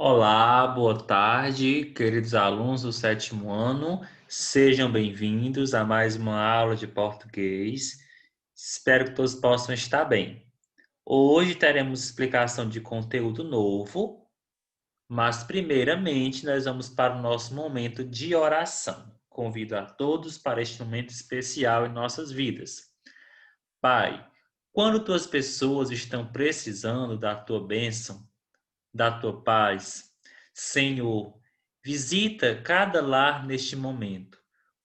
Olá, boa tarde, queridos alunos do sétimo ano. Sejam bem-vindos a mais uma aula de português. Espero que todos possam estar bem. Hoje teremos explicação de conteúdo novo, mas primeiramente nós vamos para o nosso momento de oração. Convido a todos para este momento especial em nossas vidas. Pai, quando tuas pessoas estão precisando da tua bênção, da tua paz. Senhor, visita cada lar neste momento.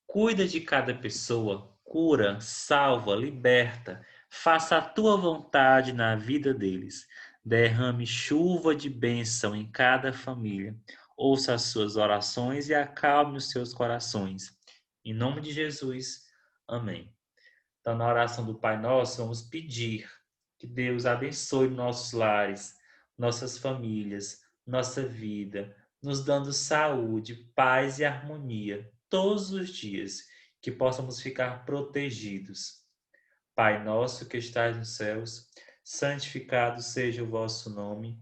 Cuida de cada pessoa, cura, salva, liberta. Faça a tua vontade na vida deles. Derrame chuva de bênção em cada família. Ouça as suas orações e acalme os seus corações. Em nome de Jesus, amém. Então, na oração do Pai Nosso, vamos pedir que Deus abençoe nossos lares, nossas famílias, nossa vida, nos dando saúde, paz e harmonia todos os dias, que possamos ficar protegidos. Pai nosso que estás nos céus, santificado seja o vosso nome,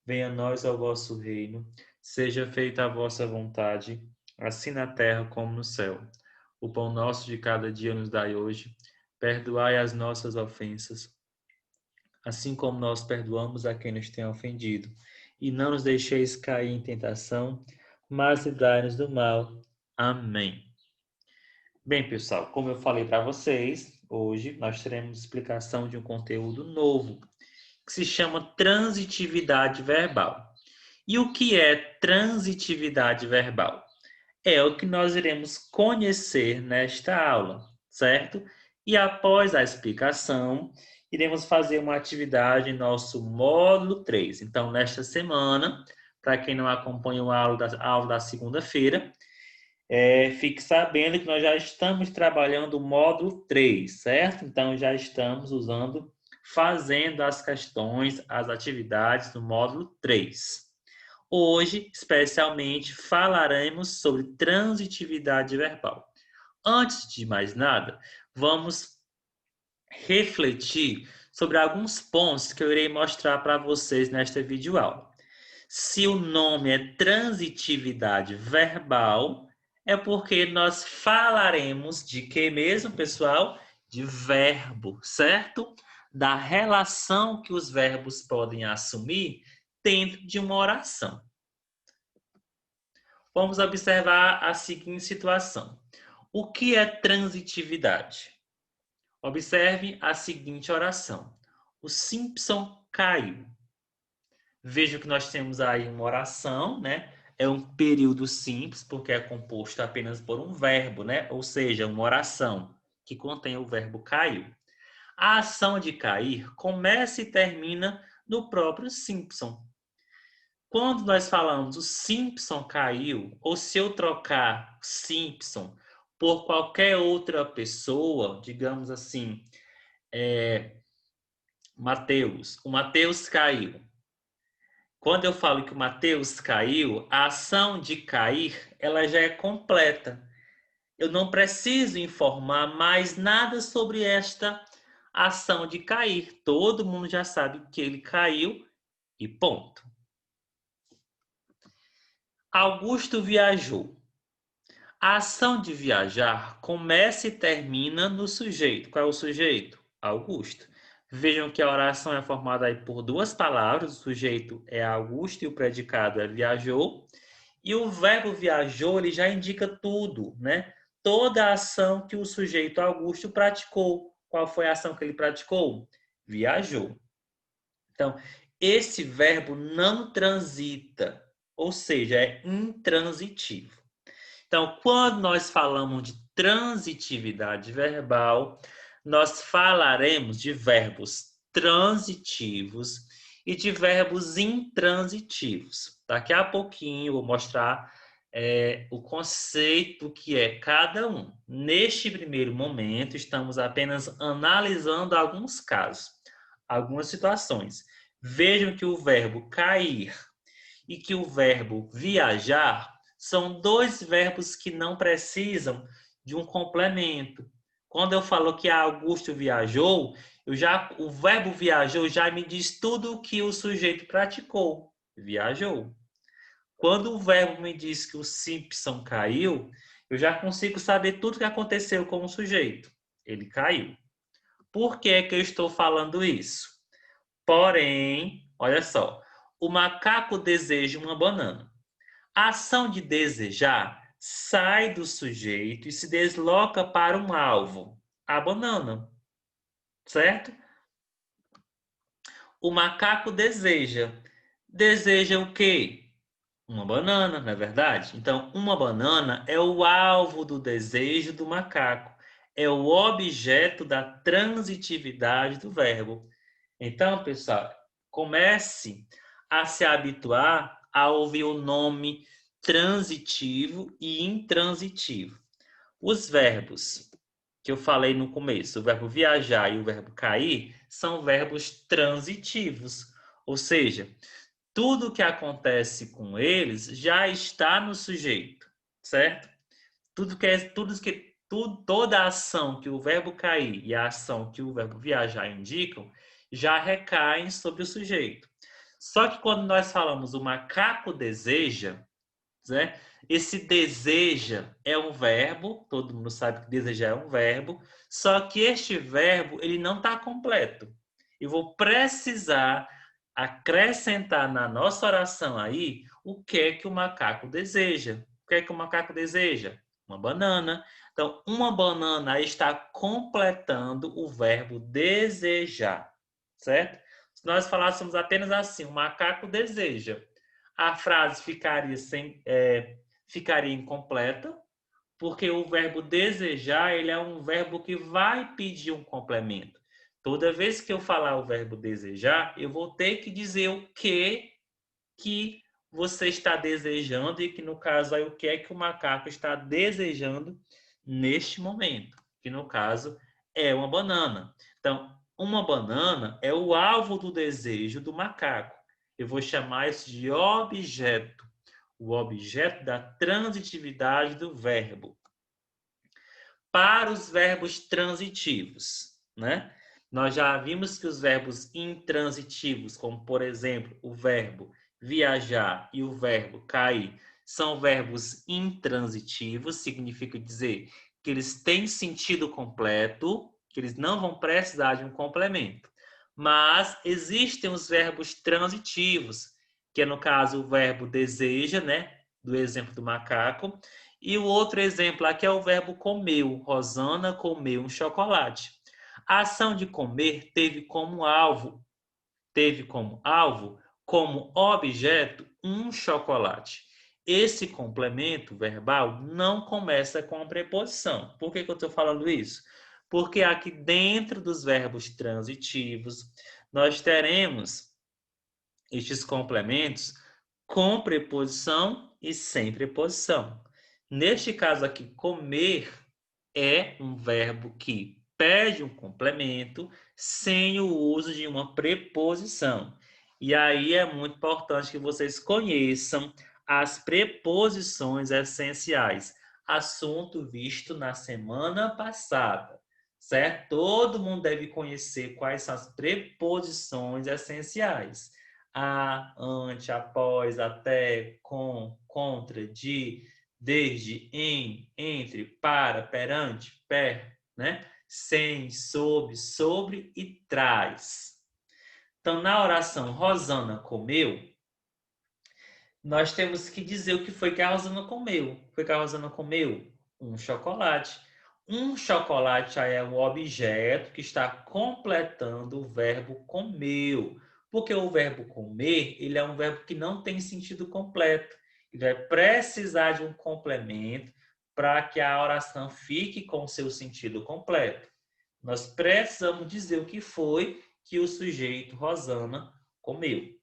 venha a nós o vosso reino, seja feita a vossa vontade, assim na terra como no céu. O pão nosso de cada dia nos dai hoje, perdoai as nossas ofensas, assim como nós perdoamos a quem nos tem ofendido. E não nos deixeis cair em tentação, mas livrai-nos do mal. Amém. Bem, pessoal, como eu falei para vocês, hoje nós teremos explicação de um conteúdo novo, que se chama transitividade verbal. E o que é transitividade verbal? É o que nós iremos conhecer nesta aula, certo? E após a explicação, iremos fazer uma atividade em nosso módulo 3. Então, nesta semana, para quem não acompanha a aula da segunda-feira, fique sabendo que nós já estamos trabalhando o módulo 3, certo? Então, já estamos fazendo as questões, as atividades do módulo 3. Hoje, especialmente, falaremos sobre transitividade verbal. Antes de mais nada, vamos refletir sobre alguns pontos que eu irei mostrar para vocês nesta videoaula. Se o nome é transitividade verbal, é porque nós falaremos de que mesmo, pessoal? De verbo, certo? Da relação que os verbos podem assumir dentro de uma oração. Vamos observar a seguinte situação. O que é transitividade? Observe a seguinte oração. O Simpson caiu. Veja que nós temos aí uma oração, né? É um período simples, porque é composto apenas por um verbo, né? Ou seja, uma oração que contém o verbo caiu. A ação de cair começa e termina no próprio Simpson. Quando nós falamos o Simpson caiu, ou se eu trocar Simpson por qualquer outra pessoa, digamos assim, Mateus, o Mateus caiu. Quando eu falo que o Mateus caiu, a ação de cair, ela já é completa. Eu não preciso informar mais nada sobre esta ação de cair. Todo mundo já sabe que ele caiu e ponto. Augusto viajou. A ação de viajar começa e termina no sujeito. Qual é o sujeito? Augusto. Vejam que a oração é formada aí por duas palavras. O sujeito é Augusto e o predicado é viajou. E o verbo viajou, ele já indica tudo, né? Toda a ação que o sujeito Augusto praticou. Qual foi a ação que ele praticou? Viajou. Então, esse verbo não transita, ou seja, é intransitivo. Então, quando nós falamos de transitividade verbal, nós falaremos de verbos transitivos e de verbos intransitivos. Daqui a pouquinho eu vou mostrar o conceito que é cada um. Neste primeiro momento, estamos apenas analisando alguns casos, algumas situações. Vejam que o verbo cair e que o verbo viajar são dois verbos que não precisam de um complemento. Quando eu falo que Augusto viajou, o verbo viajou já me diz tudo o que o sujeito praticou. Viajou. Quando o verbo me diz que o Simpson caiu, eu já consigo saber tudo o que aconteceu com o sujeito. Ele caiu. Por que é que eu estou falando isso? Porém, olha só, o macaco deseja uma banana. A ação de desejar sai do sujeito e se desloca para um alvo, a banana, certo? O macaco deseja. Deseja o quê? Uma banana, não é verdade? Então, uma banana é o alvo do desejo do macaco, é o objeto da transitividade do verbo. Então, pessoal, comece a se habituar a ouvir o nome transitivo e intransitivo. Os verbos que eu falei no começo, o verbo viajar e o verbo cair, são verbos transitivos, ou seja, tudo que acontece com eles já está no sujeito, certo? Toda a ação que o verbo cair e a ação que o verbo viajar indicam já recaem sobre o sujeito. Só que quando nós falamos o macaco deseja, né? Esse deseja é um verbo, todo mundo sabe que desejar é um verbo, só que este verbo ele não está completo. Eu vou precisar acrescentar na nossa oração aí o que é que o macaco deseja. O que é que o macaco deseja? Uma banana. Então, uma banana está completando o verbo desejar, certo? Se nós falássemos apenas assim, o macaco deseja, a frase ficaria incompleta, porque o verbo desejar ele é um verbo que vai pedir um complemento. Toda vez que eu falar o verbo desejar, eu vou ter que dizer o que você está desejando e que no caso aí o que é que o macaco está desejando neste momento, que no caso é uma banana. Então, uma banana é o alvo do desejo do macaco. Eu vou chamar isso de objeto, o objeto da transitividade do verbo. Para os verbos transitivos, né? Nós já vimos que os verbos intransitivos, como por exemplo, o verbo viajar e o verbo cair, são verbos intransitivos, significa dizer que eles têm sentido completo, que eles não vão precisar de um complemento. Mas existem os verbos transitivos, que é no caso o verbo deseja, né? Do exemplo do macaco, e o outro exemplo aqui é o verbo comeu. Rosana comeu um chocolate. A ação de comer como objeto, um chocolate. Esse complemento verbal não começa com a preposição. Por que eu estou falando isso? Porque aqui dentro dos verbos transitivos, nós teremos estes complementos com preposição e sem preposição. Neste caso aqui, comer é um verbo que pede um complemento sem o uso de uma preposição. E aí é muito importante que vocês conheçam as preposições essenciais. Assunto visto na semana passada, certo? Todo mundo deve conhecer quais são as preposições essenciais. A, ante, após, até, com, contra, de, desde, em, entre, para, perante, per, né? Sem, sob, sobre e traz. Então, na oração Rosana comeu, nós temos que dizer o que foi que a Rosana comeu. O que foi que a Rosana comeu? Um chocolate. Um chocolate aí é um objeto que está completando o verbo comeu. Porque o verbo comer, ele é um verbo que não tem sentido completo. Ele vai precisar de um complemento para que a oração fique com seu sentido completo. Nós precisamos dizer o que foi que o sujeito Rosana comeu.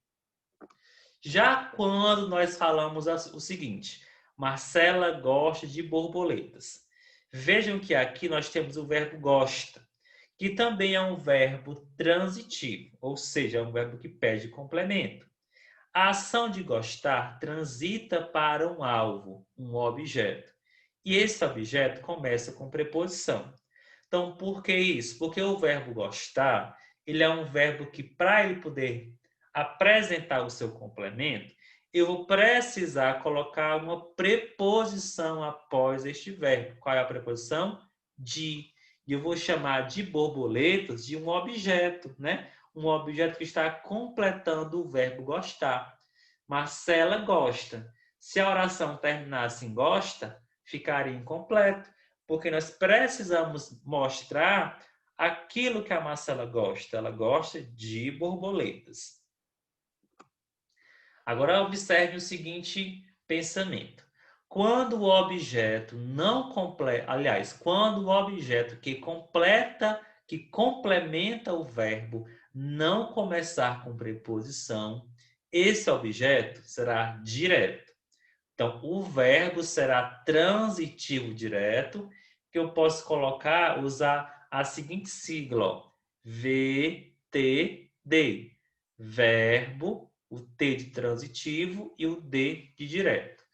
Já quando nós falamos o seguinte, Marcela gosta de borboletas. Vejam que aqui nós temos o verbo gosta, que também é um verbo transitivo, ou seja, é um verbo que pede complemento. A ação de gostar transita para um alvo, um objeto. E esse objeto começa com preposição. Então, por que isso? Porque o verbo gostar, ele é um verbo que, para ele poder apresentar o seu complemento, eu vou precisar colocar uma preposição após este verbo. Qual é a preposição? De. E eu vou chamar de borboletas de um objeto, né? Um objeto que está completando o verbo gostar. Marcela gosta. Se a oração terminasse em gosta, ficaria incompleto, porque nós precisamos mostrar aquilo que a Marcela gosta. Ela gosta de borboletas. Agora observe o seguinte pensamento. Quando o objeto não completa, aliás, quando o objeto que completa, que complementa o verbo não começar com preposição, esse objeto será direto. Então, o verbo será transitivo direto, que eu posso colocar, usar a seguinte sigla, ó, VTD. Verbo, o T de transitivo e o D de direto.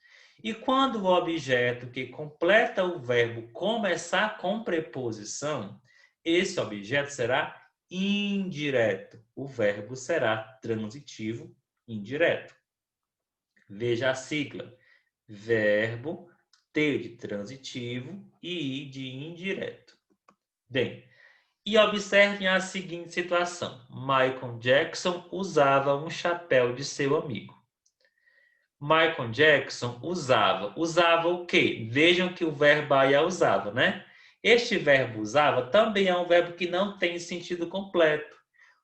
E quando o objeto que completa o verbo começar com preposição, esse objeto será indireto. O verbo será transitivo indireto. Veja a sigla. Verbo, T de transitivo e I de indireto. Bem, e observem a seguinte situação. Michael Jackson usava um chapéu de seu amigo. Michael Jackson usava. Usava o quê? Vejam que o verbo aí é usava, né? Este verbo usava também é um verbo que não tem sentido completo.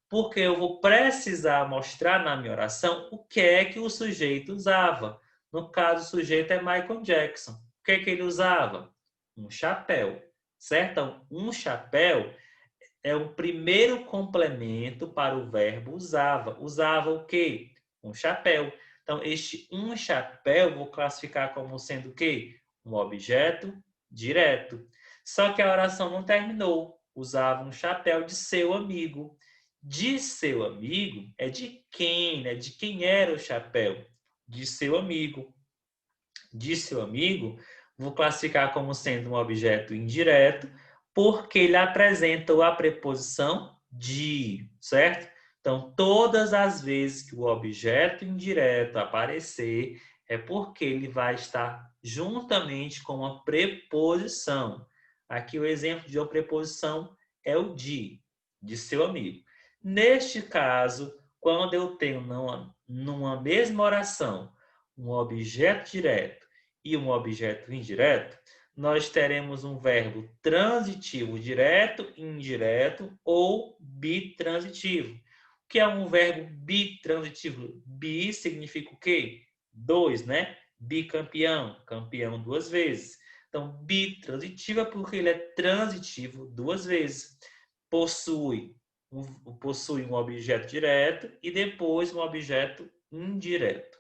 Porque eu vou precisar mostrar na minha oração o que é que o sujeito usava. No caso, o sujeito é Michael Jackson. O que é que ele usava? Um chapéu, certo? Então, um chapéu é o primeiro complemento para o verbo usava. Usava o quê? Um chapéu. Então, este um chapéu vou classificar como sendo o quê? Um objeto direto. Só que a oração não terminou. Usava um chapéu de seu amigo. De seu amigo é de quem, né? De quem era o chapéu? De seu amigo. De seu amigo, vou classificar como sendo um objeto indireto, porque ele apresenta a preposição de, certo? Então, todas as vezes que o objeto indireto aparecer, é porque ele vai estar juntamente com uma preposição. Aqui o exemplo de uma preposição é o de seu amigo. Neste caso, quando eu tenho numa mesma oração um objeto direto e um objeto indireto, nós teremos um verbo transitivo direto, indireto ou bitransitivo. O que é um verbo bitransitivo? Bi significa o quê? Dois, né? Bicampeão, campeão duas vezes. Então, bitransitivo é porque ele é transitivo duas vezes. Possui um objeto direto e depois um objeto indireto.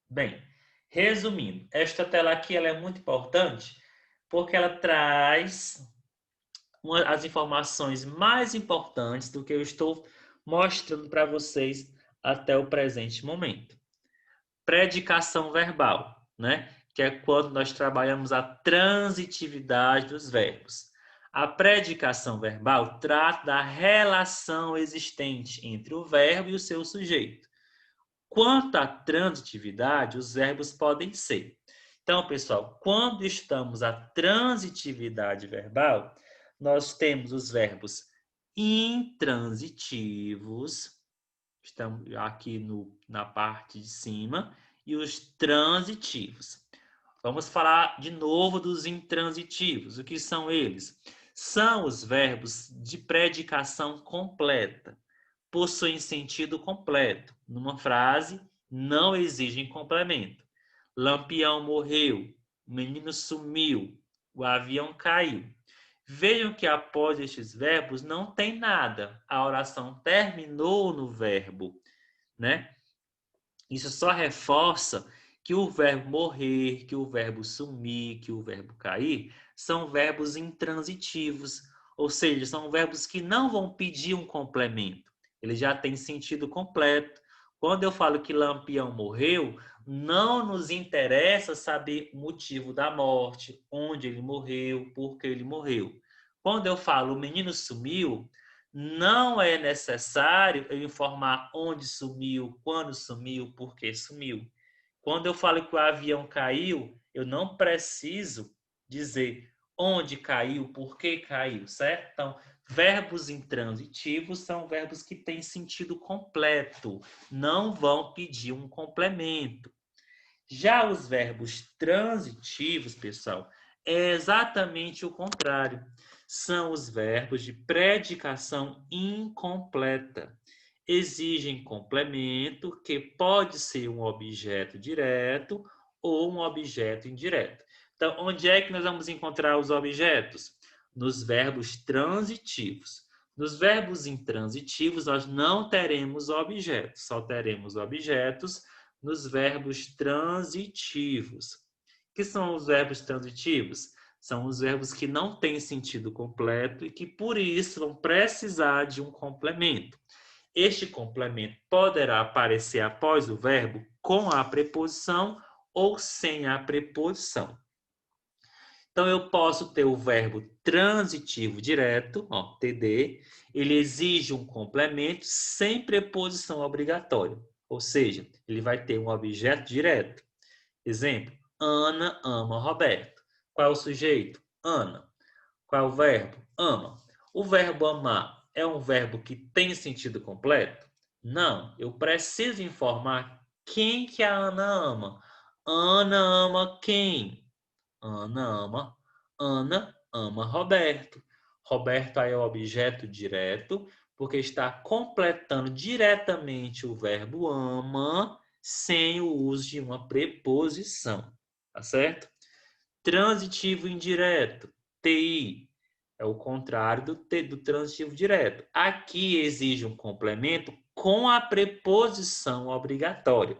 Bem, resumindo, esta tela aqui ela é muito importante porque ela traz as informações mais importantes do que eu estou mostrando para vocês até o presente momento. Predicação verbal, né? Que é quando nós trabalhamos a transitividade dos verbos. A predicação verbal trata da relação existente entre o verbo e o seu sujeito. Quanto à transitividade, os verbos podem ser. Então, pessoal, quando estamos à transitividade verbal, nós temos os verbos intransitivos, estamos aqui na parte de cima, e os transitivos. Vamos falar de novo dos intransitivos. O que são eles? São os verbos de predicação completa. Possuem sentido completo. Numa frase, não exigem complemento. Lampião morreu, o menino sumiu, o avião caiu. Vejam que após estes verbos não tem nada. A oração terminou no verbo, né? Isso só reforça que o verbo morrer, que o verbo sumir, que o verbo cair, são verbos intransitivos, ou seja, são verbos que não vão pedir um complemento. Ele já tem sentido completo. Quando eu falo que Lampião morreu, não nos interessa saber o motivo da morte, onde ele morreu, por que ele morreu. Quando eu falo o menino sumiu, Não é necessário eu informar onde sumiu, quando sumiu, por que sumiu. Quando eu falo que o avião caiu, eu não preciso dizer onde caiu, por que caiu, certo? Então, verbos intransitivos são verbos que têm sentido completo, não vão pedir um complemento. Já os verbos transitivos, pessoal, é exatamente o contrário. São os verbos de predicação incompleta. Exigem complemento, que pode ser um objeto direto ou um objeto indireto. Então, onde é que nós vamos encontrar os objetos? Nos verbos transitivos. Nos verbos intransitivos, nós não teremos objetos, só teremos objetos nos verbos transitivos. Que são os verbos transitivos? São os verbos que não têm sentido completo e que, por isso, vão precisar de um complemento. Este complemento poderá aparecer após o verbo com a preposição ou sem a preposição. Então, eu posso ter o verbo transitivo direto, ó, TD, ele exige um complemento sem preposição obrigatória. Ou seja, ele vai ter um objeto direto. Exemplo, Ana ama Roberto. Qual é o sujeito? Ana. Qual é o verbo? Ama. O verbo amar é um verbo que tem sentido completo? Não. Eu preciso informar quem que a Ana ama. Ana ama quem? Ana ama Roberto. Roberto aí é o objeto direto, porque está completando diretamente o verbo ama sem o uso de uma preposição, tá certo? Transitivo indireto, TI, é o contrário do transitivo direto. Aqui exige um complemento com a preposição obrigatória.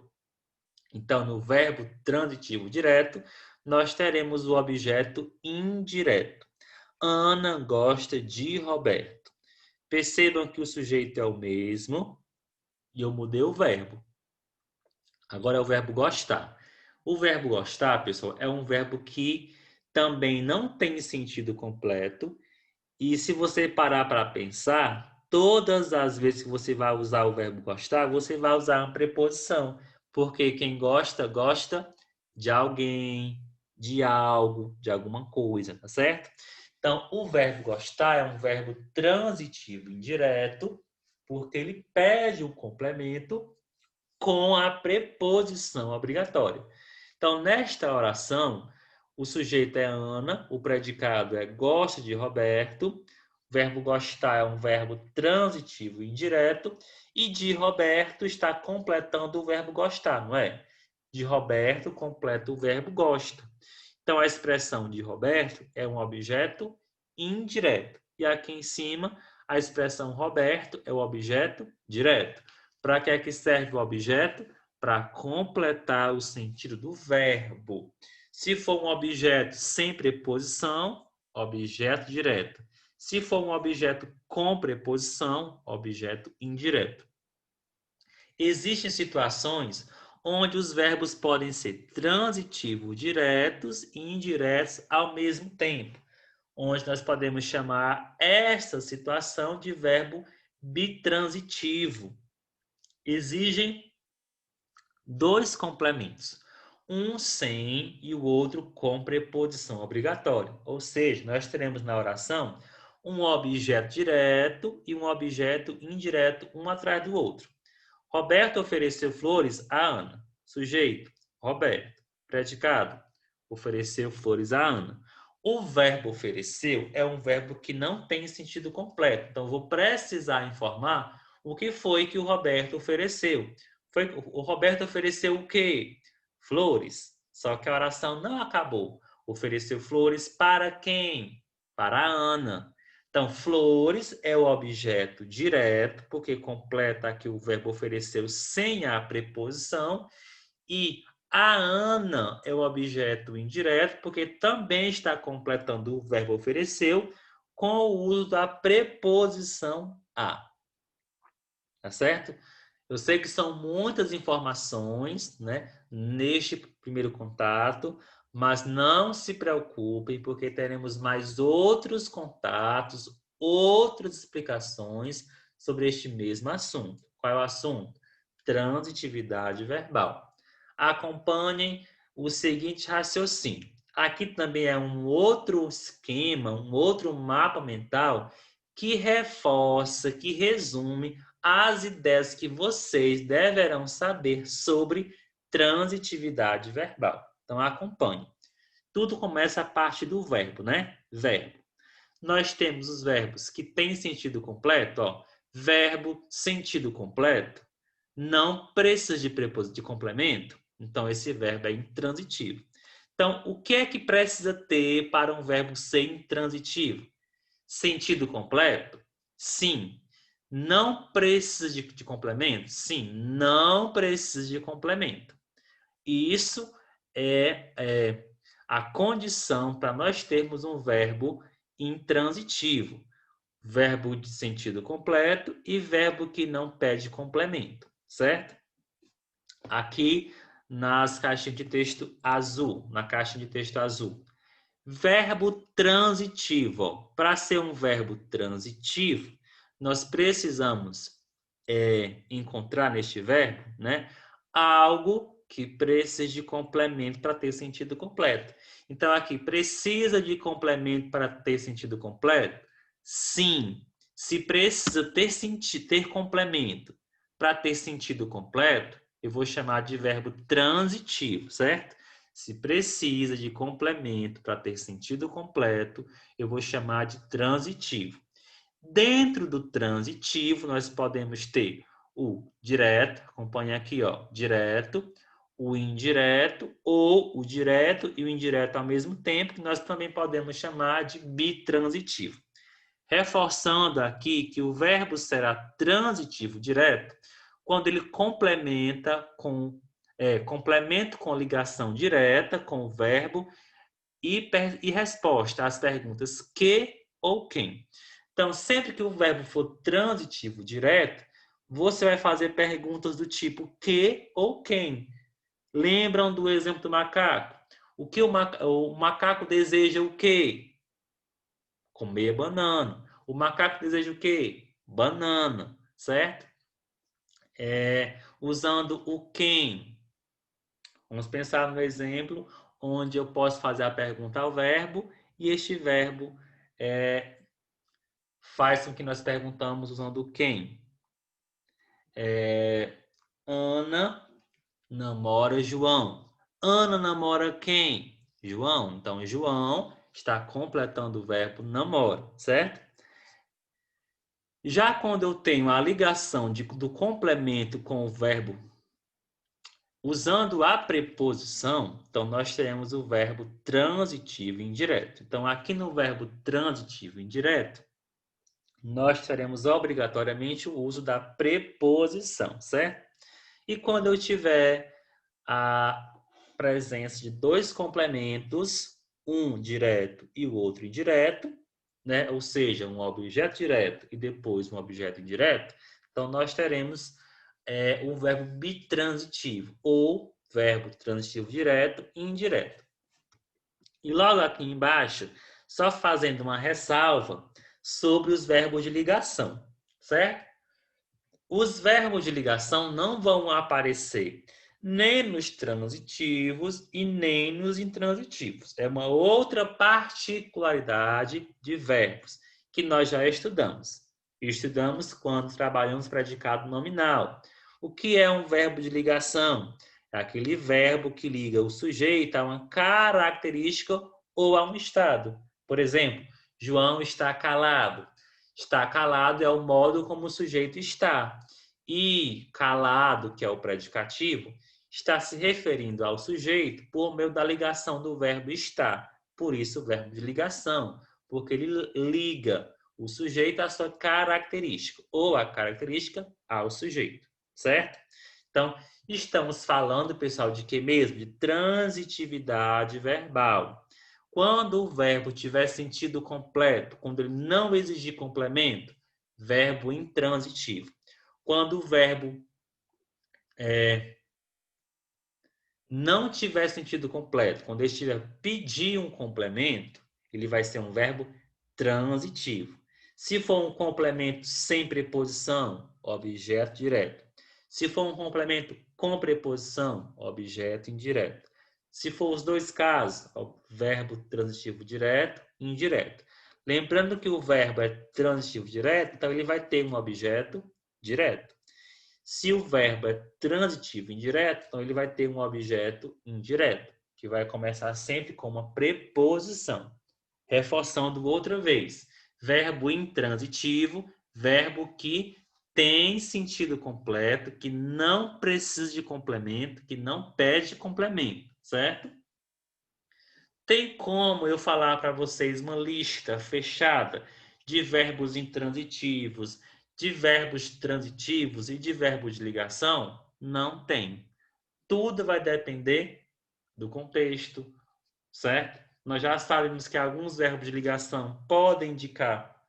Então, no verbo transitivo direto, nós teremos o objeto indireto. Ana gosta de Roberto. Percebam que o sujeito é o mesmo e eu mudei o verbo. Agora é o verbo gostar. O verbo gostar, pessoal, é um verbo que também não tem sentido completo. E se você parar para pensar, todas as vezes que você vai usar o verbo gostar, você vai usar uma preposição. Porque quem gosta, gosta de alguém, de algo, de alguma coisa, tá certo? Então, o verbo gostar é um verbo transitivo indireto, porque ele pede o complemento com a preposição obrigatória. Então, nesta oração, o sujeito é Ana, o predicado é gosta de Roberto, o verbo gostar é um verbo transitivo indireto, e de Roberto está completando o verbo gostar, não é? De Roberto completa o verbo gosta. Então, a expressão de Roberto é um objeto indireto. E aqui em cima, a expressão Roberto é o objeto direto. Para que é que serve o objeto? Para completar o sentido do verbo. Se for um objeto sem preposição, objeto direto. Se for um objeto com preposição, objeto indireto. Existem situações onde os verbos podem ser transitivos diretos e indiretos ao mesmo tempo, onde nós podemos chamar essa situação de verbo bitransitivo. Exigem dois complementos, um sem e o outro com preposição obrigatória. Ou seja, nós teremos na oração um objeto direto e um objeto indireto, um atrás do outro. Roberto ofereceu flores a Ana. Sujeito, Roberto. Predicado, ofereceu flores a Ana. O verbo ofereceu é um verbo que não tem sentido completo. Então, vou precisar informar o que foi que o Roberto ofereceu. O Roberto ofereceu o quê? Flores. Só que a oração não acabou. Ofereceu flores para quem? Para a Ana. Então, flores é o objeto direto, porque completa aqui o verbo ofereceu sem a preposição. E a Ana é o objeto indireto, porque também está completando o verbo ofereceu com o uso da preposição a. Tá certo? Eu sei que são muitas informações, né, neste primeiro contato, mas não se preocupem, porque teremos mais outros contatos, outras explicações sobre este mesmo assunto. Qual é o assunto? Transitividade verbal. Acompanhem o seguinte raciocínio. Aqui também é um outro esquema, um outro mapa mental que reforça, que resume as ideias que vocês deverão saber sobre transitividade verbal. Então, acompanhe. Tudo começa a partir do verbo, né? Verbo. Nós temos os verbos que têm sentido completo, ó. Verbo, sentido completo, não precisa de preposição de complemento, então esse verbo é intransitivo. Então, o que é que precisa ter para um verbo ser intransitivo? Sentido completo? Sim. Não precisa de complemento? Sim, não precisa de complemento. E isso é a condição para nós termos um verbo intransitivo. Verbo de sentido completo e verbo que não pede complemento, certo? Aqui nas caixinhas de texto azul, na caixa de texto azul. Verbo transitivo. Para ser um verbo transitivo, nós precisamos encontrar neste verbo, né, algo que precisa de complemento para ter sentido completo. Então, aqui, precisa de complemento para ter sentido completo? Sim. Se precisa ter complemento para ter sentido completo, eu vou chamar de verbo transitivo, certo? Se precisa de complemento para ter sentido completo, eu vou chamar de transitivo. Dentro do transitivo, nós podemos ter o direto, acompanha aqui, ó, direto, o indireto, ou o direto e o indireto ao mesmo tempo, que nós também podemos chamar de bitransitivo. Reforçando aqui que o verbo será transitivo direto quando ele complementa com complemento com ligação direta com o verbo e resposta às perguntas que ou quem. Então, sempre que o verbo for transitivo direto, você vai fazer perguntas do tipo que ou quem. Lembram do exemplo do macaco? O macaco deseja o quê? Comer banana. O macaco deseja o quê? Banana, certo? Usando o quem. Vamos pensar no exemplo onde eu posso fazer a pergunta ao verbo e este verbo faz com que nós perguntamos usando o quem. Ana namora João. Ana namora quem? João. Então, João está completando o verbo namora, certo? Já quando eu tenho a ligação do complemento com o verbo usando a preposição, então nós teremos o verbo transitivo indireto. Então, aqui no verbo transitivo indireto, nós teremos obrigatoriamente o uso da preposição, certo? E quando eu tiver a presença de dois complementos, um direto e o outro indireto, né? Ou seja, um objeto direto e depois um objeto indireto, então nós teremos o verbo bitransitivo ou verbo transitivo direto e indireto. E logo aqui embaixo, só fazendo uma ressalva sobre os verbos de ligação, certo? Os verbos de ligação não vão aparecer nem nos transitivos e nem nos intransitivos. É uma outra particularidade de verbos que nós já estudamos. Estudamos quando trabalhamos predicado nominal. O que é um verbo de ligação? É aquele verbo que liga o sujeito a uma característica ou a um estado. Por exemplo, João está calado. Está calado é o modo como o sujeito está. E calado, que é o predicativo, está se referindo ao sujeito por meio da ligação do verbo estar. Por isso, o verbo de ligação, porque ele liga o sujeito à sua característica, ou a característica ao sujeito, certo? Então, estamos falando, pessoal, de que mesmo? De transitividade verbal. Quando o verbo tiver sentido completo, quando ele não exigir complemento, verbo intransitivo. Quando o verbo não tiver sentido completo, quando ele estiver pedir um complemento, ele vai ser um verbo transitivo. Se for um complemento sem preposição, objeto direto. Se for um complemento com preposição, objeto indireto. Se for os dois casos, verbo transitivo direto e indireto. Lembrando que o verbo é transitivo direto, então ele vai ter um objeto direto. Se o verbo é transitivo indireto, então ele vai ter um objeto indireto, que vai começar sempre com uma preposição. Reforçando outra vez. Verbo intransitivo, verbo que tem sentido completo, que não precisa de complemento, que não pede complemento, certo? Tem como eu falar para vocês uma lista fechada de verbos intransitivos, de verbos transitivos e de verbos de ligação? Não tem. Tudo vai depender do contexto, certo? Nós já sabemos que alguns verbos de ligação podem indicar,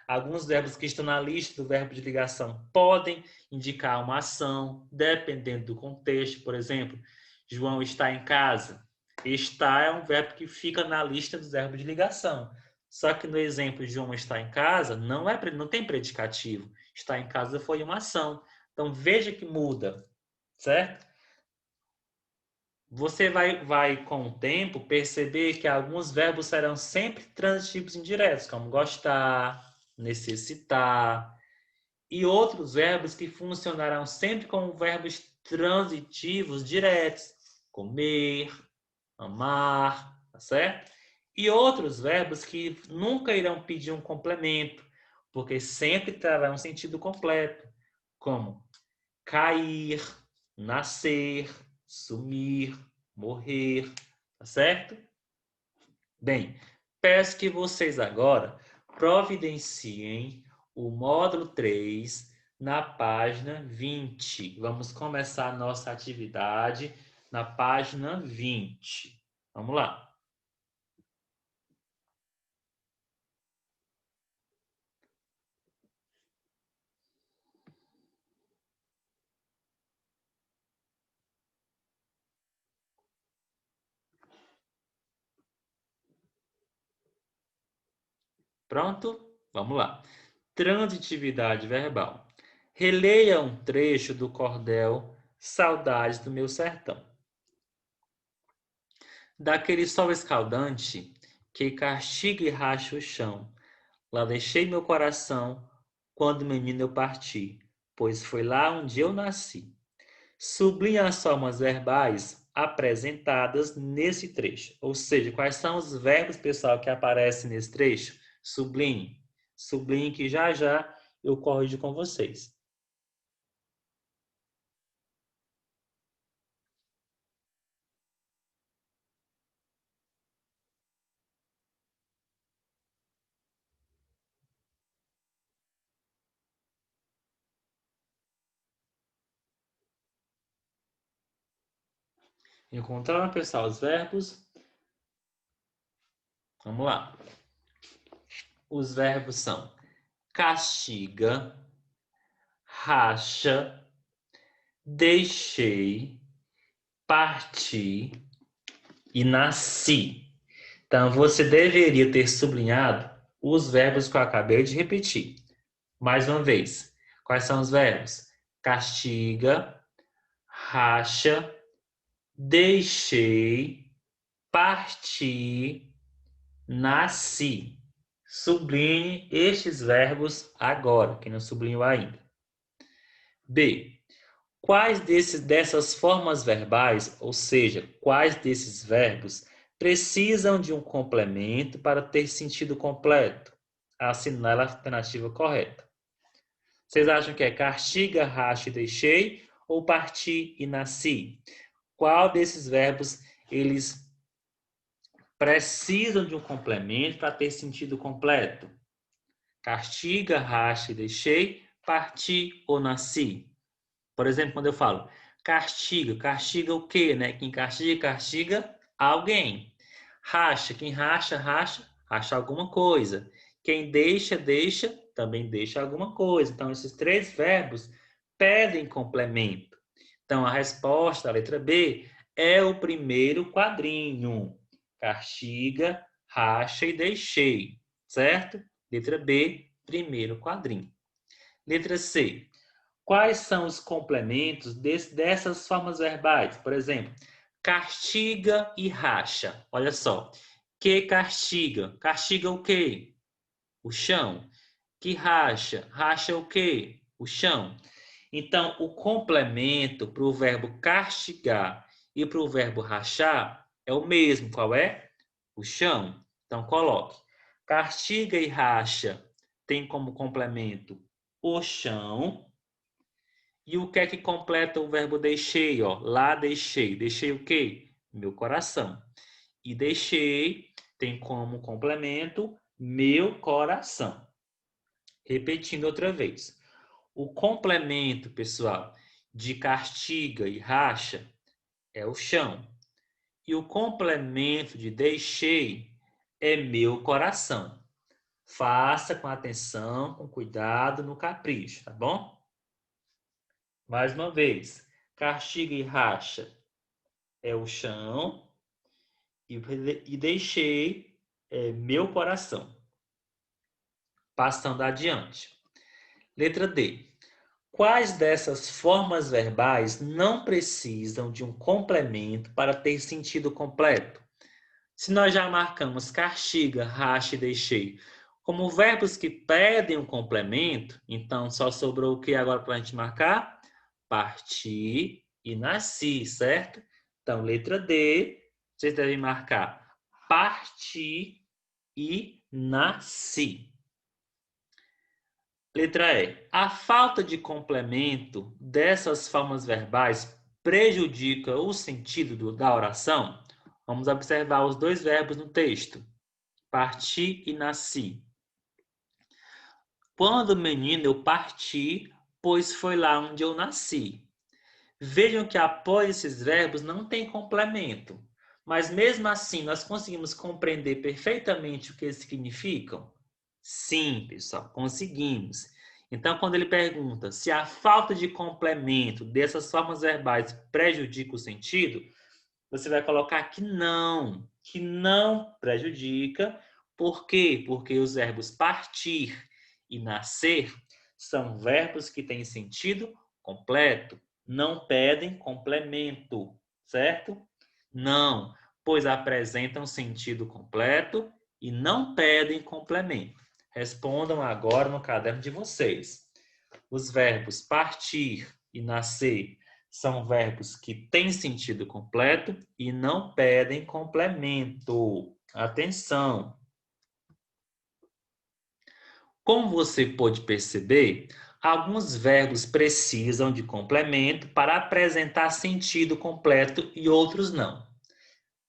alguns verbos que estão na lista do verbo de ligação podem indicar uma ação, dependendo do contexto. Por exemplo, João está em casa. Está é um verbo que fica na lista dos verbos de ligação. Só que no exemplo João está em casa, não tem predicativo. Está em casa foi uma ação. Então veja que muda, certo? Você vai com o tempo perceber que alguns verbos serão sempre transitivos indiretos, como gostar, necessitar, e outros verbos que funcionarão sempre como verbos transitivos diretos, comer, amar, tá certo? E outros verbos que nunca irão pedir um complemento, porque sempre trarão sentido completo, como cair, nascer, sumir, morrer, tá certo? Bem, peço que vocês agora providenciem o módulo 3 na página 20. Vamos começar a nossa atividade na página 20. Vamos lá. Pronto? Vamos lá. Transitividade verbal. Releia um trecho do cordel Saudades do Meu Sertão. Daquele sol escaldante que castiga e racha o chão, lá deixei meu coração quando menino eu parti, pois foi lá onde eu nasci. Sublinha as formas verbais apresentadas nesse trecho. Ou seja, quais são os verbos, pessoal, que aparecem nesse trecho? Sublinhe. Sublinhe que já já eu corrijo com vocês. Encontraram, pessoal, os verbos? Vamos lá. Os verbos são castiga, racha, deixei, parti e nasci. Então, você deveria ter sublinhado os verbos que eu acabei de repetir. Mais uma vez, quais são os verbos? Castiga, racha, deixei, parti, nasci. Sublinhe estes verbos agora, quem não sublinhou ainda. B. Quais dessas formas verbais, ou seja, quais desses verbos, precisam de um complemento para ter sentido completo? Assinale a alternativa correta. Vocês acham que é castiga, racha e deixei ou parti e nasci? Qual desses verbos eles precisam de um complemento para ter sentido completo? Castiga, racha e deixei, parti ou nasci? Por exemplo, quando eu falo castiga, castiga o quê, né? Quem castiga, castiga alguém. Racha, quem racha, racha, racha alguma coisa. Quem deixa, deixa, também deixa alguma coisa. Então, esses três verbos pedem complemento. Então, a resposta, a letra B, é o primeiro quadrinho. Castiga, racha e deixei, certo? Letra B, primeiro quadrinho. Letra C. Quais são os complementos dessas formas verbais? Por exemplo, castiga e racha. Olha só. Que castiga? Castiga o quê? O chão. Que racha? Racha o quê? O chão. Então, o complemento para o verbo castigar e para o verbo rachar é o mesmo. Qual é? O chão. Então, coloque. Castiga e racha tem como complemento o chão. E o que é que completa o verbo deixei? Ó? Lá deixei. Deixei o quê? Meu coração. E deixei tem como complemento meu coração. Repetindo outra vez. O complemento, pessoal, de castiga e racha é o chão. E o complemento de deixei é meu coração. Faça com atenção, com cuidado, no capricho, tá bom? Mais uma vez. Castiga e racha é o chão. E deixei é meu coração. Passando adiante. Letra D. Quais dessas formas verbais não precisam de um complemento para ter sentido completo? Se nós já marcamos castiga, racha e deixei como verbos que pedem um complemento, então só sobrou o que agora para a gente marcar? Parti e nasci, certo? Então, letra D, vocês devem marcar parti e nasci. Letra E. A falta de complemento dessas formas verbais prejudica o sentido da oração? Vamos observar os dois verbos no texto. Parti e nasci. Quando menino eu parti, pois foi lá onde eu nasci. Vejam que após esses verbos não tem complemento. Mas mesmo assim, nós conseguimos compreender perfeitamente o que eles significam? Sim, pessoal, conseguimos. Então, quando ele pergunta se a falta de complemento dessas formas verbais prejudica o sentido, você vai colocar que não prejudica. Por quê? Porque os verbos partir e nascer são verbos que têm sentido completo, não pedem complemento, certo? Não, pois apresentam sentido completo e não pedem complemento. Respondam agora no caderno de vocês. Os verbos partir e nascer são verbos que têm sentido completo e não pedem complemento. Atenção! Como você pode perceber, alguns verbos precisam de complemento para apresentar sentido completo e outros não.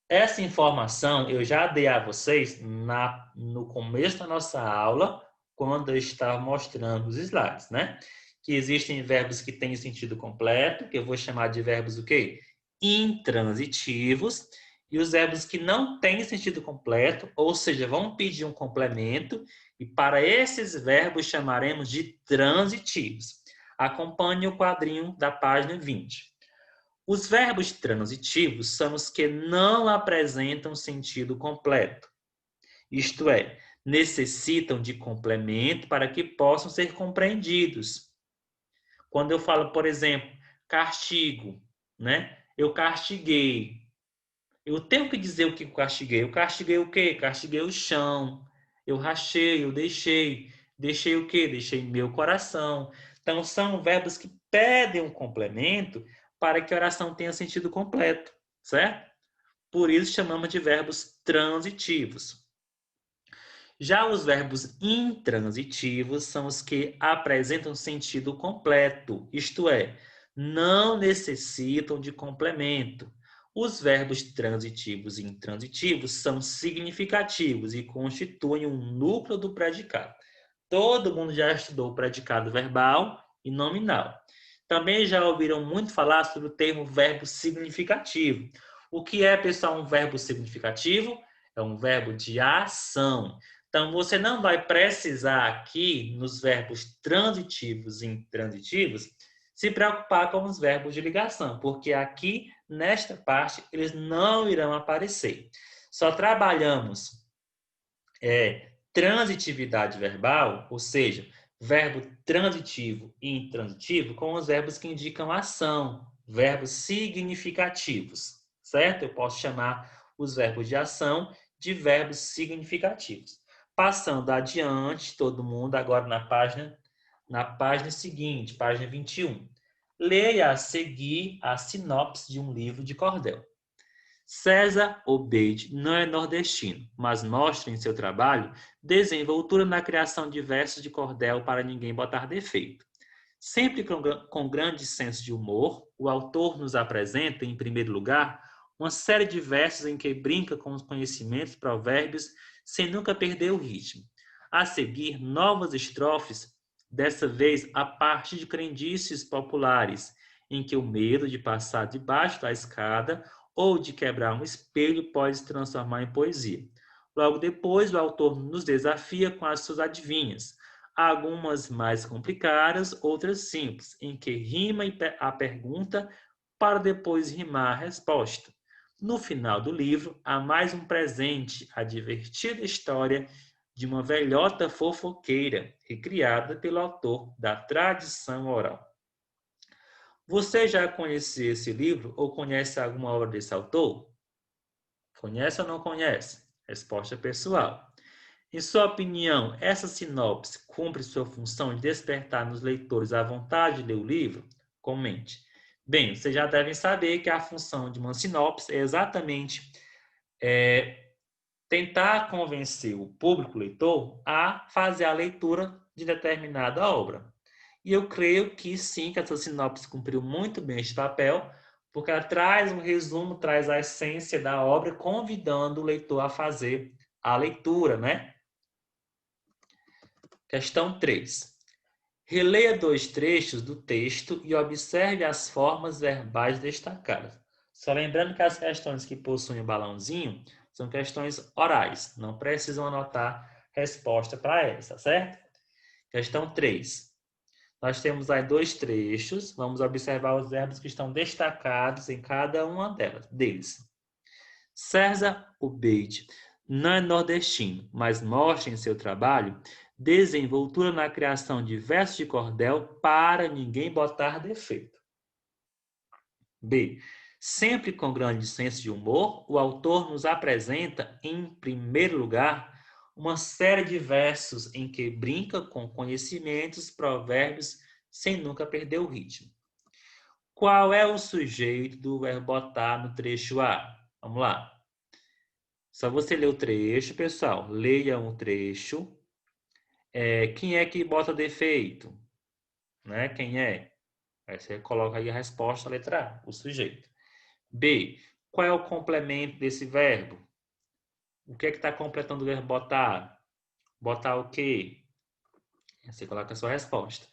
Essa informação eu já dei a vocês no começo da nossa aula, quando eu estava mostrando os slides, né? Que existem verbos que têm sentido completo, que eu vou chamar de verbos o quê? Intransitivos, e os verbos que não têm sentido completo, ou seja, vão pedir um complemento, e para esses verbos chamaremos de transitivos. Acompanhe o quadrinho da página 20. Os verbos transitivos são os que não apresentam sentido completo. Isto é, necessitam de complemento para que possam ser compreendidos. Quando eu falo, por exemplo, castigo, né? Eu castiguei. Eu tenho que dizer o que eu castiguei. Eu castiguei o quê? Castiguei o chão. Eu rachei, eu deixei. Deixei o quê? Deixei meu coração. Então, são verbos que pedem um complemento para que a oração tenha sentido completo, certo? Por isso chamamos de verbos transitivos. Já os verbos intransitivos são os que apresentam sentido completo, isto é, não necessitam de complemento. Os verbos transitivos e intransitivos são significativos e constituem um núcleo do predicado. Todo mundo já estudou o predicado verbal e nominal. Também já ouviram muito falar sobre o termo verbo significativo. O que é, pessoal, um verbo significativo? É um verbo de ação. Então, você não vai precisar aqui, nos verbos transitivos e intransitivos, se preocupar com os verbos de ligação, porque aqui, nesta parte, eles não irão aparecer. Só trabalhamos Transitividade verbal, ou seja, verbo transitivo e intransitivo, com os verbos que indicam ação, verbos significativos, certo? Eu posso chamar os verbos de ação de verbos significativos. Passando adiante, todo mundo, agora na página seguinte, página 21. Leia a seguir a sinopse de um livro de cordel. César Obeide não é nordestino, mas mostra em seu trabalho desenvoltura na criação de versos de cordel para ninguém botar defeito. Sempre com grande senso de humor, o autor nos apresenta, em primeiro lugar, uma série de versos em que brinca com os conhecimentos, provérbios, sem nunca perder o ritmo. A seguir, novas estrofes, dessa vez a partir de crendices populares, em que o medo de passar debaixo da escada ou de quebrar um espelho pode se transformar em poesia. Logo depois, o autor nos desafia com as suas adivinhas, algumas mais complicadas, outras simples, em que rima a pergunta para depois rimar a resposta. No final do livro, há mais um presente, a divertida história de uma velhota fofoqueira, recriada pelo autor da tradição oral. Você já conhecia esse livro ou conhece alguma obra desse autor? Conhece ou não conhece? Resposta pessoal. Em sua opinião, essa sinopse cumpre sua função de despertar nos leitores a vontade de ler o livro? Comente. Bem, vocês já devem saber que a função de uma sinopse é exatamente tentar convencer o público leitor a fazer a leitura de determinada obra. E eu creio que sim, que essa sinopse cumpriu muito bem este papel, porque ela traz um resumo, traz a essência da obra, convidando o leitor a fazer a leitura, né? Questão 3. Releia 2 trechos do texto e observe as formas verbais destacadas. Só lembrando que as questões que possuem o balãozinho são questões orais, não precisam anotar resposta para essa, certo? Questão 3. Nós temos aí 2 trechos, vamos observar os verbos que estão destacados em cada uma deles. César Obeide não é nordestino, mas mostra em seu trabalho desenvoltura na criação de versos de cordel para ninguém botar defeito. B. Sempre com grande senso de humor, o autor nos apresenta, em primeiro lugar, uma série de versos em que brinca com conhecimentos, provérbios, sem nunca perder o ritmo. Qual é o sujeito do verbo botar no trecho A? Vamos lá. Só você ler o trecho, pessoal. Leia um trecho. Quem é que bota defeito? Né? Quem é? Aí você coloca aí a resposta, a letra A, o sujeito. B. Qual é o complemento desse verbo? O que é que está completando o verbo botar? Botar o quê? Você coloca a sua resposta.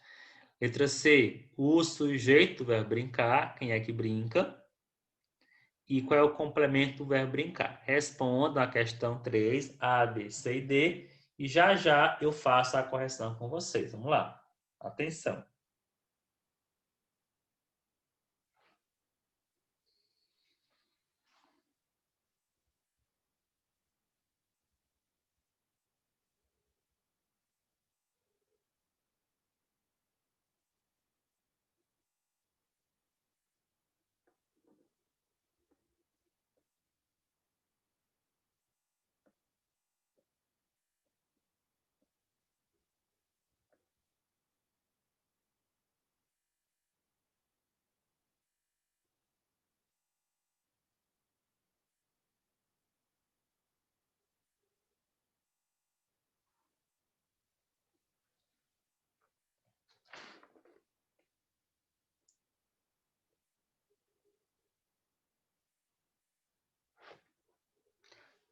Letra C. O sujeito do verbo brincar. Quem é que brinca? E qual é o complemento do verbo brincar? Responda a questão 3, A, B, C e D. E já já eu faço a correção com vocês. Vamos lá. Atenção.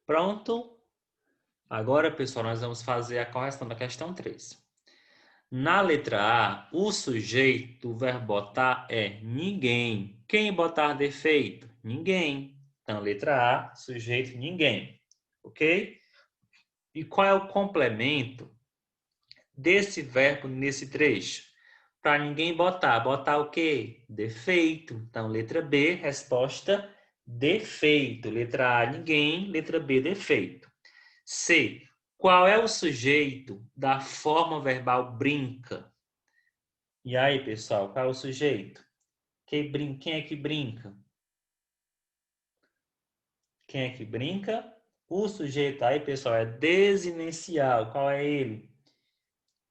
Pronto? Agora, pessoal, nós vamos fazer a correção da questão 3. Na letra A, o sujeito do verbo botar é ninguém. Quem botar defeito? Ninguém. Então, letra A, sujeito ninguém. Ok? E qual é o complemento desse verbo nesse trecho? Para ninguém botar. Botar o quê? Defeito. Então, letra B, resposta defeito. Letra A, ninguém. Letra B, defeito. C. Qual é o sujeito da forma verbal brinca? E aí, pessoal, qual é o sujeito? Quem é que brinca? Quem é que brinca? O sujeito aí, pessoal, é desinencial. Qual é ele?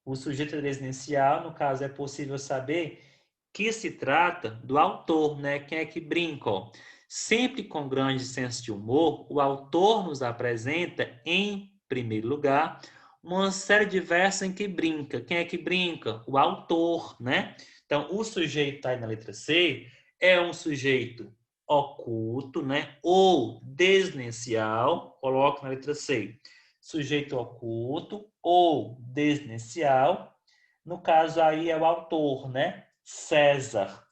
O sujeito é desinencial, no caso, é possível saber que se trata do autor, né? Quem é que brinca? Ó. Sempre com grande senso de humor, o autor nos apresenta, em primeiro lugar, uma série de versos em que brinca. Quem é que brinca? O autor, né? Então, o sujeito aí na letra C é um sujeito oculto, né? Ou desnencial, coloca na letra C. Sujeito oculto ou desnencial. No caso aí é o autor, né? César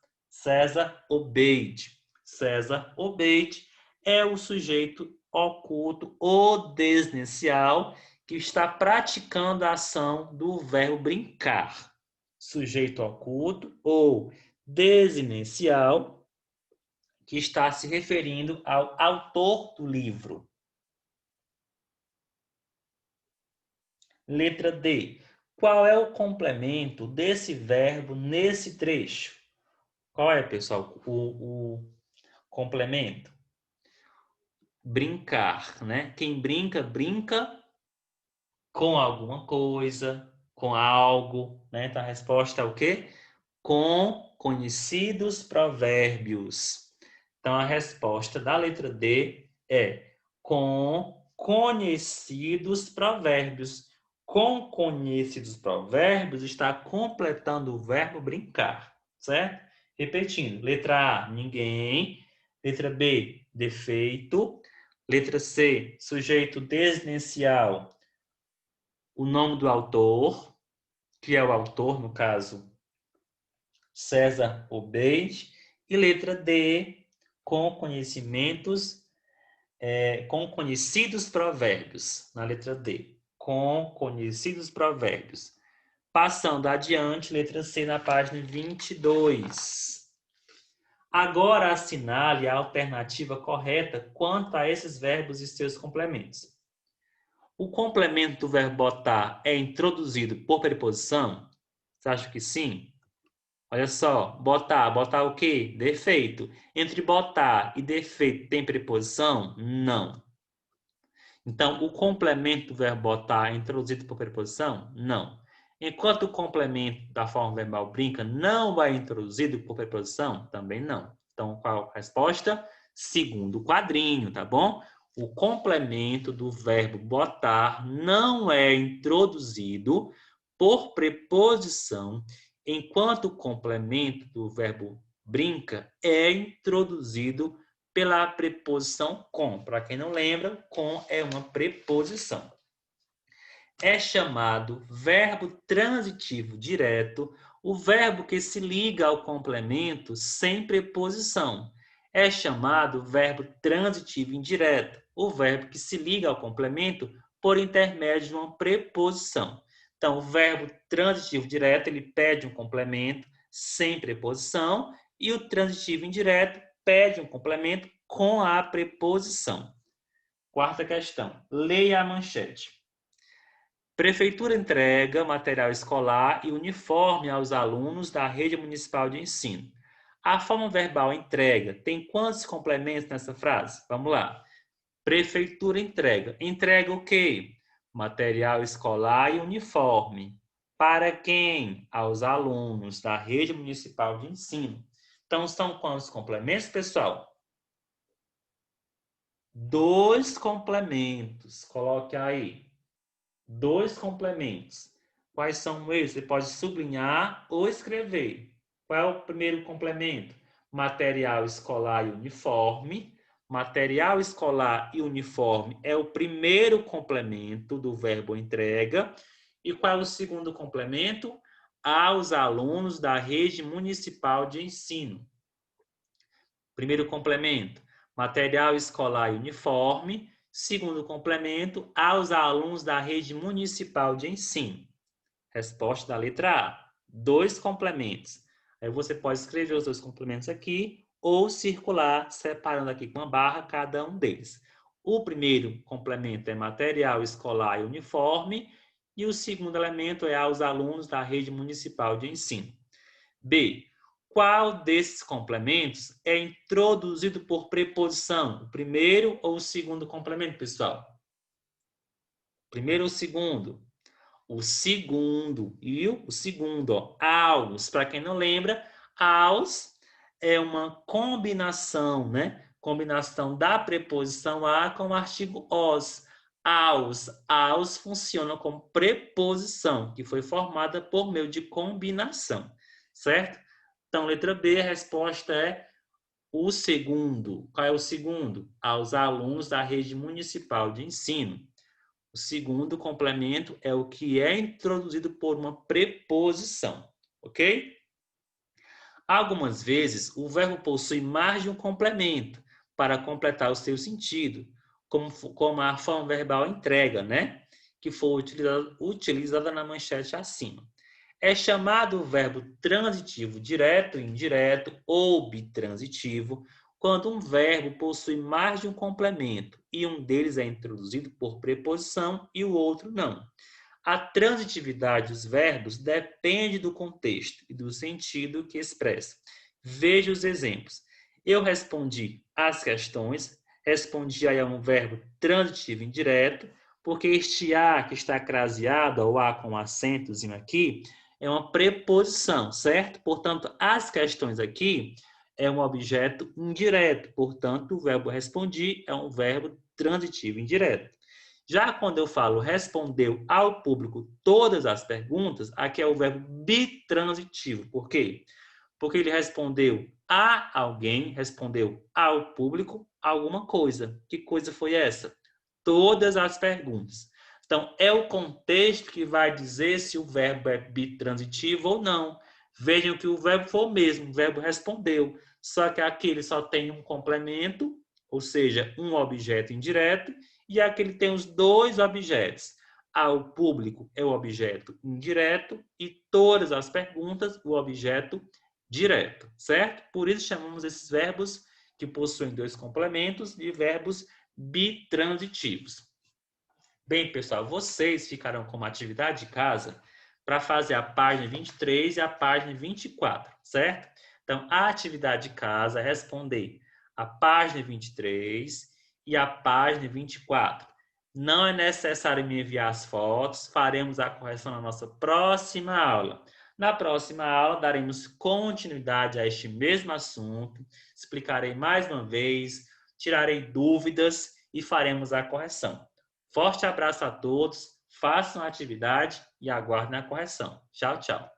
Obeid. César Obeid é o sujeito oculto ou desnencial que está praticando a ação do verbo brincar. Sujeito oculto ou desnencial que está se referindo ao autor do livro. Letra D. Qual é o complemento desse verbo nesse trecho? Qual é, pessoal, o complemento? Brincar, né? Quem brinca, brinca com alguma coisa, com algo, né? Então a resposta é o quê? Com conhecidos provérbios. Então a resposta da letra D é com conhecidos provérbios. Com conhecidos provérbios está completando o verbo brincar, certo? Repetindo, letra A, ninguém. Letra B, defeito. Letra C, sujeito desnencial, o nome do autor, que é o autor, no caso, César Obeid. E letra D, com conhecidos provérbios, na letra D. Com conhecidos provérbios. Passando adiante, letra C, na página 22. Agora assinale a alternativa correta quanto a esses verbos e seus complementos. O complemento do verbo botar é introduzido por preposição? Você acha que sim? Olha só, botar o quê? Defeito. Entre botar e defeito tem preposição? Não. Então, o complemento do verbo botar é introduzido por preposição? Não. Enquanto o complemento da forma verbal brinca não é introduzido por preposição? Também não. Então, qual a resposta? Segundo quadrinho, tá bom? O complemento do verbo botar não é introduzido por preposição, enquanto o complemento do verbo brinca é introduzido pela preposição com. Para quem não lembra, com é uma preposição. É chamado verbo transitivo direto o verbo que se liga ao complemento sem preposição. É chamado verbo transitivo indireto o verbo que se liga ao complemento por intermédio de uma preposição. Então, o verbo transitivo direto, ele pede um complemento sem preposição e o transitivo indireto pede um complemento com a preposição. Quarta questão. Leia a manchete. Prefeitura entrega material escolar e uniforme aos alunos da rede municipal de ensino. A forma verbal entrega tem quantos complementos nessa frase? Vamos lá. Prefeitura entrega. Entrega o quê? Material escolar e uniforme. Para quem? Aos alunos da rede municipal de ensino. Então, são quantos complementos, pessoal? 2 complementos. Coloque aí. 2 complementos. Quais são eles? Você pode sublinhar ou escrever. Qual é o primeiro complemento? Material escolar e uniforme. Material escolar e uniforme é o primeiro complemento do verbo entrega. E qual é o segundo complemento? Aos alunos da rede municipal de ensino. Primeiro complemento, material escolar e uniforme. Segundo complemento, aos alunos da rede municipal de ensino. Resposta da letra A. 2 complementos. Aí você pode escrever os 2 complementos aqui ou circular, separando aqui com uma barra cada um deles. O primeiro complemento é material escolar e uniforme, e o segundo elemento é aos alunos da rede municipal de ensino. B. Qual desses complementos é introduzido por preposição? O primeiro ou o segundo complemento, pessoal? Primeiro ou segundo? O segundo. E o segundo, ó, aos. Para quem não lembra, aos é uma combinação, né? Combinação da preposição a com o artigo os. Aos funciona como preposição, que foi formada por meio de combinação, certo? Então, letra B, a resposta é o segundo. Qual é o segundo? Aos alunos da rede municipal de ensino. O segundo complemento é o que é introduzido por uma preposição, ok? Algumas vezes, o verbo possui mais de um complemento para completar o seu sentido, como a forma verbal entrega, né? Que foi utilizada na manchete acima. É chamado o verbo transitivo direto, indireto ou bitransitivo quando um verbo possui mais de um complemento e um deles é introduzido por preposição e o outro não. A transitividade dos verbos depende do contexto e do sentido que expressa. Veja os exemplos. Eu respondi às questões, respondi a um verbo transitivo indireto, porque este a que está craseado, ou a com acentozinho aqui, é uma preposição, certo? Portanto, as questões aqui é um objeto indireto, portanto, o verbo respondi é um verbo transitivo indireto. Já quando eu falo respondeu ao público todas as perguntas, aqui é o verbo bitransitivo. Por quê? Porque ele respondeu a alguém, respondeu ao público alguma coisa. Que coisa foi essa? Todas as perguntas. Então, é o contexto que vai dizer se o verbo é bitransitivo ou não. Vejam que o verbo foi o mesmo, o verbo respondeu. Só que aqui ele só tem um complemento, ou seja, um objeto indireto, e aqui ele tem os dois objetos. Ao público é o objeto indireto e todas as perguntas o objeto direto, certo? Por isso chamamos esses verbos que possuem dois complementos de verbos bitransitivos. Bem, pessoal, vocês ficarão com uma atividade de casa para fazer a página 23 e a página 24, certo? Então, a atividade de casa é responder a página 23 e a página 24. Não é necessário me enviar as fotos, faremos a correção na nossa próxima aula. Na próxima aula, daremos continuidade a este mesmo assunto, explicarei mais uma vez, tirarei dúvidas e faremos a correção. Forte abraço a todos, façam a atividade e aguardem a correção. Tchau, tchau.